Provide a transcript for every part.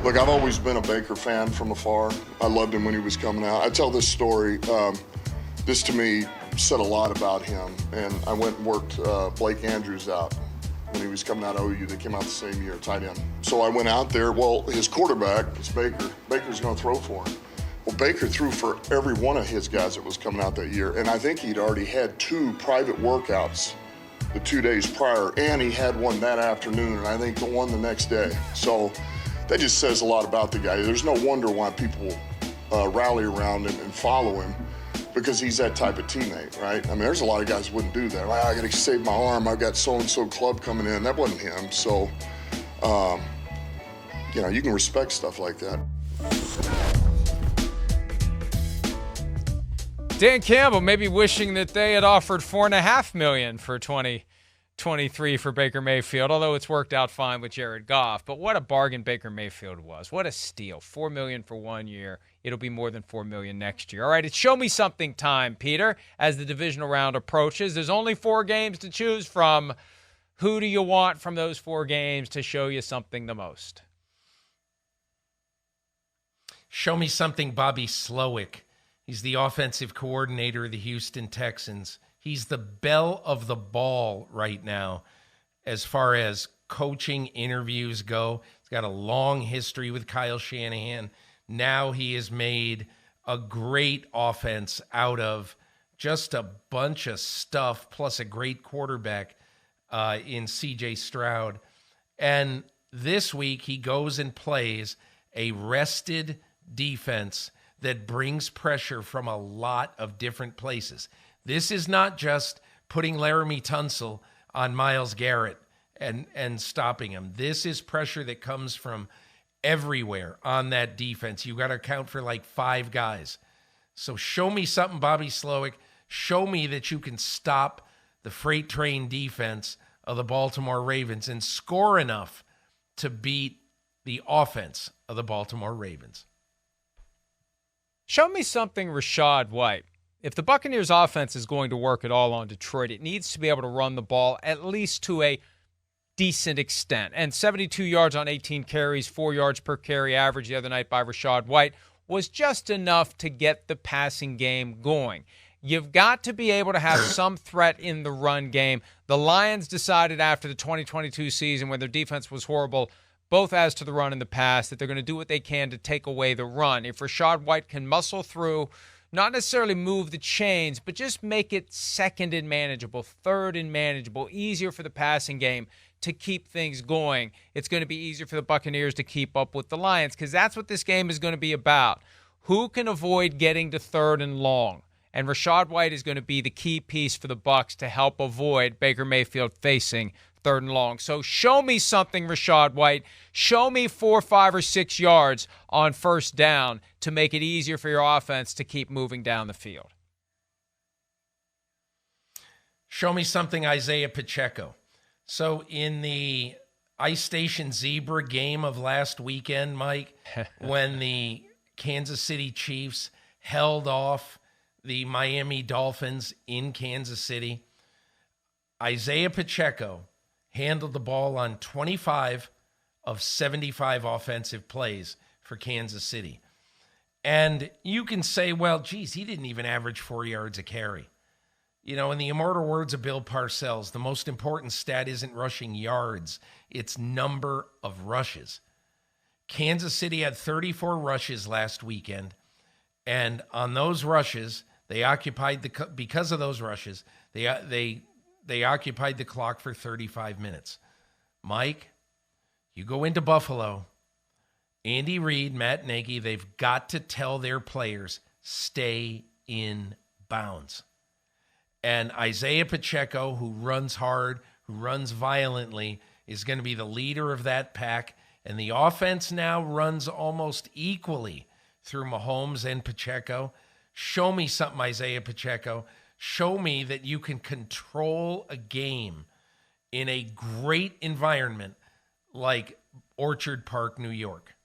Look, I've always been a Baker fan from afar. I loved him when he was coming out. I tell this story. This, to me, said a lot about him. And I went and worked Blake Andrews out when he was coming out of OU. They came out the same year, tight end. So I went out there. Well, his quarterback is Baker. Baker's going to throw for him. Well, Baker threw for every one of his guys that was coming out that year. And I think he'd already had 2 private workouts the 2 days prior. And he had one that afternoon, and I think the one the next day. So that just says a lot about the guy. There's no wonder why people rally around him and follow him, because he's that type of teammate, right? I mean, there's a lot of guys who wouldn't do that. Well, I got to save my arm. I've got so-and-so club coming in. That wasn't him. So, you can respect stuff like that. Dan Campbell maybe wishing that they had offered $4.5 million for 2023 for Baker Mayfield, although it's worked out fine with Jared Goff. But what a bargain Baker Mayfield was. What a steal. $4 million for 1 year. It'll be more than $4 million next year. All right, it's show me something time, Peter, as the divisional round approaches. There's only 4 games to choose from. Who do you want from those 4 games to show you something the most? Show me something Bobby Slowik. He's the offensive coordinator of the Houston Texans. He's the belle of the ball right now as far as coaching interviews go. He's got a long history with Kyle Shanahan. Now he has made a great offense out of just a bunch of stuff, plus a great quarterback in C.J. Stroud. And this week he goes and plays a rested defense that brings pressure from a lot of different places. This is not just putting Laramie Tunsil on Myles Garrett and stopping him. This is pressure that comes from everywhere on that defense. You've got to account for like 5 guys. So show me something, Bobby Slowik. Show me that you can stop the freight train defense of the Baltimore Ravens and score enough to beat the offense of the Baltimore Ravens. Show me something Rachaad White. If the Buccaneers offense is going to work at all on Detroit, it needs to be able to run the ball at least to a decent extent. And 72 yards on 18 carries, 4 yards per carry average the other night by Rachaad White was just enough to get the passing game going. You've got to be able to have some threat in the run game. The Lions decided after the 2022 season, when their defense was horrible, both as to the run and the pass, that they're going to do what they can to take away the run. If Rachaad White can muscle through, not necessarily move the chains, but just make it second and manageable, third and manageable, easier for the passing game to keep things going, it's going to be easier for the Buccaneers to keep up with the Lions, because that's what this game is going to be about. Who can avoid getting to third and long? And Rachaad White is going to be the key piece for the Bucs to help avoid Baker Mayfield facing third and long. So show me something, Rachaad White. Show me 4, 5, or 6 yards on first down to make it easier for your offense to keep moving down the field. Show me something, Isiah Pacheco. So in the Ice Station Zebra game of last weekend, Mike, when the Kansas City Chiefs held off the Miami Dolphins in Kansas City, Isiah Pacheco handled the ball on 25 of 75 offensive plays for Kansas City. And you can say, well, geez, he didn't even average 4 yards a carry. You know, in the immortal words of Bill Parcells, the most important stat isn't rushing yards, it's number of rushes. Kansas City had 34 rushes last weekend, and on those rushes, they occupied because of those rushes, they occupied the clock for 35 minutes. Mike, you go into Buffalo, Andy Reid, Matt Nagy, they've got to tell their players, stay in bounds. And Isiah Pacheco, who runs hard, who runs violently, is going to be the leader of that pack. And the offense now runs almost equally through Mahomes and Pacheco. Show me something, Isiah Pacheco. Show me that you can control a game in a great environment like Orchard Park, New York.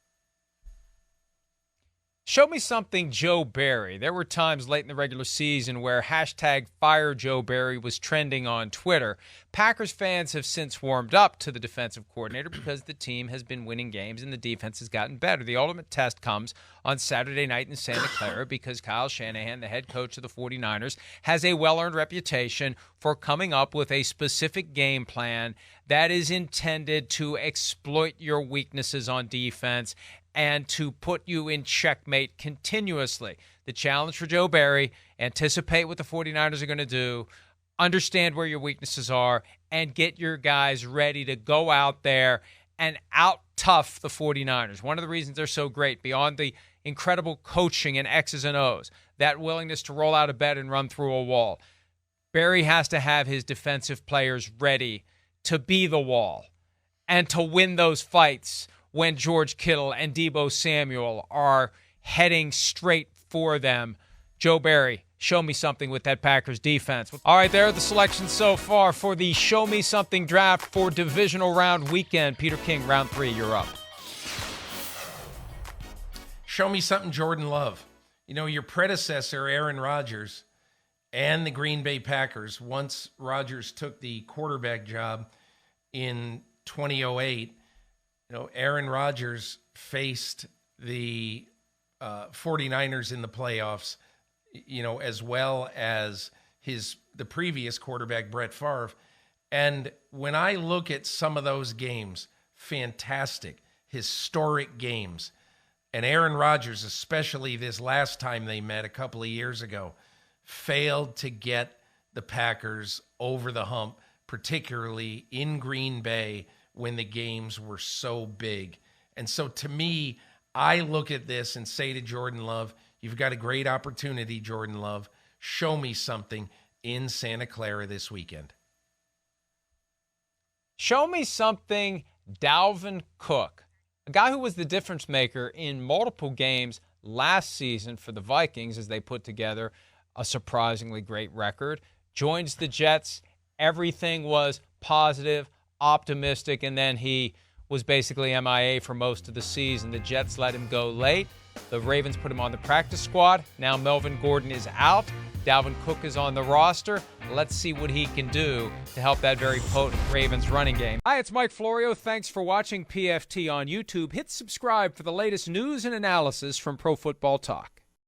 Show me something Joe Barry. There were times late in the regular season where hashtag #FireJoeBarry was trending on Twitter. Packers fans have since warmed up to the defensive coordinator because the team has been winning games and the defense has gotten better. The ultimate test comes on Saturday night in Santa Clara because Kyle Shanahan, the head coach of the 49ers, has a well-earned reputation for coming up with a specific game plan that is intended to exploit your weaknesses on defense and to put you in checkmate continuously. The challenge for Joe Barry: anticipate what the 49ers are going to do, understand where your weaknesses are, and get your guys ready to go out there and out-tough the 49ers. One of the reasons they're so great, beyond the incredible coaching and X's and O's, that willingness to roll out of bed and run through a wall, Barry has to have his defensive players ready to be the wall and to win those fights when George Kittle and Deebo Samuel are heading straight for them. Joe Barry, show me something with that Packers defense. All right, there are the selections so far for the Show Me Something draft for Divisional Round weekend. Peter King, round 3, you're up. Show me something, Jordan Love. You know, your predecessor, Aaron Rodgers, and the Green Bay Packers, once Rodgers took the quarterback job in 2008, Aaron Rodgers faced the 49ers in the playoffs, as well as the previous quarterback, Brett Favre. And when I look at some of those games, fantastic, historic games, and Aaron Rodgers, especially this last time they met a couple of years ago, failed to get the Packers over the hump, particularly in Green Bay when the games were so big. And so to me, I look at this and say to Jordan Love, you've got a great opportunity, Jordan Love. Show me something in Santa Clara this weekend. Show me something, Dalvin Cook, a guy who was the difference maker in multiple games last season for the Vikings as they put together a surprisingly great record. Joins the Jets. Everything was positive, optimistic, and then he was basically MIA for most of the season. The Jets let him go late. The Ravens put him on the practice squad. Now Melvin Gordon is out. Dalvin Cook is on the roster. Let's see what he can do to help that very potent Ravens running game. Hi, it's Mike Florio. Thanks for watching PFT on YouTube. Hit subscribe for the latest news and analysis from Pro Football Talk.